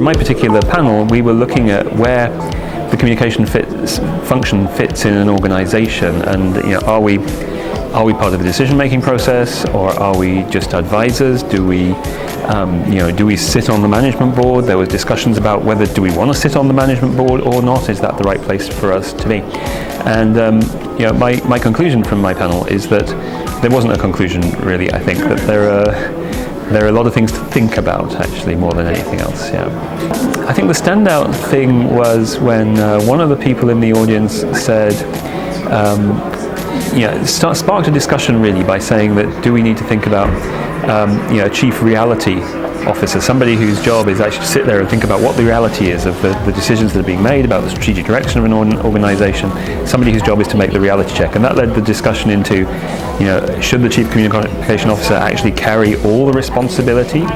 In my particular panel, we were looking at where the communication function fits in an organization, and are we part of the decision-making process, or are we just advisors? Do we sit on the management board? There was discussions about whether do we want to sit on the management board or not. Is that the right place for us to be? And my conclusion from my panel is that there wasn't a conclusion really. I think that there are a lot of things to think about, actually, more than anything else. Yeah. I think the standout thing was when one of the people in the audience said, sparked a discussion really by saying that do we need to think about a chief reality officer, somebody whose job is actually to sit there and think about what the reality is of the decisions that are being made, about the strategic direction of an organization, somebody whose job is to make the reality check. And that led the discussion into, should the chief communication officer actually carry all the responsibility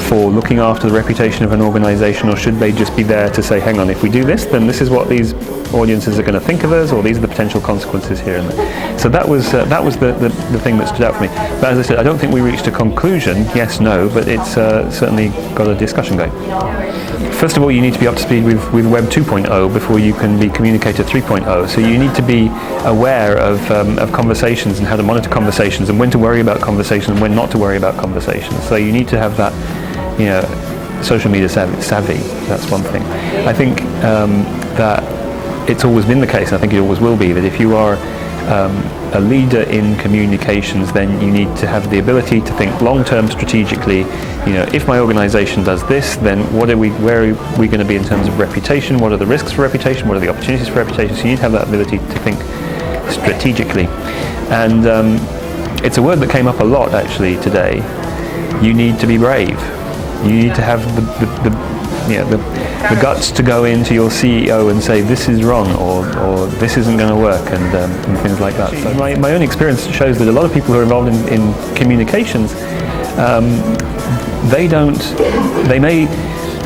for looking after the reputation of an organization, or should they just be there to say, hang on, if we do this, then this is what these audiences are going to think of us, or these are the potential consequences here and there. So that was the thing that stood out for me. But as I said, I don't think we reached a conclusion, yes, no, but it's certainly got a discussion going. First of all, you need to be up to speed with Web 2.0 before you can be Communicator 3.0. So you need to be aware of conversations and how to monitor conversations, and when to worry about conversations and when not to worry about conversations. So you need to have that, social media savvy. That's one thing. I think that it's always been the case, and I think it always will be, that if you are a leader in communications, then you need to have the ability to think long-term strategically. If my organization does this, then where are we going to be in terms of reputation? What are the risks for reputation? What are the opportunities for reputation? So you need to have that ability to think strategically. And it's a word that came up a lot actually today. You need to be brave. You need to have the guts to go into your CEO and say this is wrong, or this isn't going to work, and things like that. So my own experience shows that a lot of people who are involved in communications, they may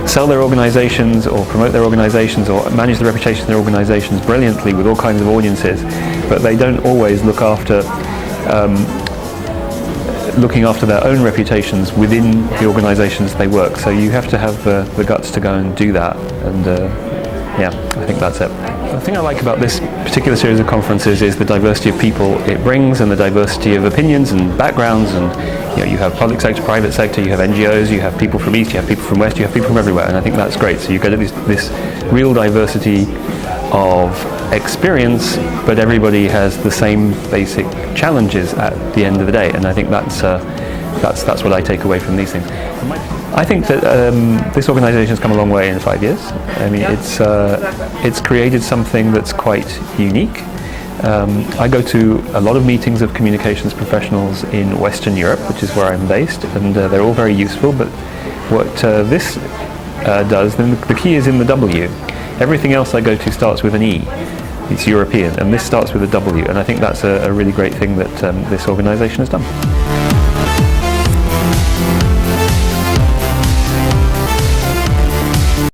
sell their organizations or promote their organizations or manage the reputation of their organizations brilliantly with all kinds of audiences, but they don't always looking after their own reputations within the organizations they work. So you have to have the guts to go and do that, and I think that's it. The thing I like about this particular series of conferences is the diversity of people it brings, and the diversity of opinions and backgrounds, and you have public sector, private sector, you have NGOs, you have people from East, you have people from West, you have people from everywhere, and I think that's great. So you get this real diversity of experience, but everybody has the same basic challenges at the end of the day, and I think that's what I take away from these things. I think that this organisation has come a long way in 5 years. I mean, it's created something that's quite unique. I go to a lot of meetings of communications professionals in Western Europe, which is where I'm based, and they're all very useful, but what this does, then the key is in the W. Everything else I go to starts with an E. It's European, and this starts with a W, and I think that's a really great thing that this organisation has done.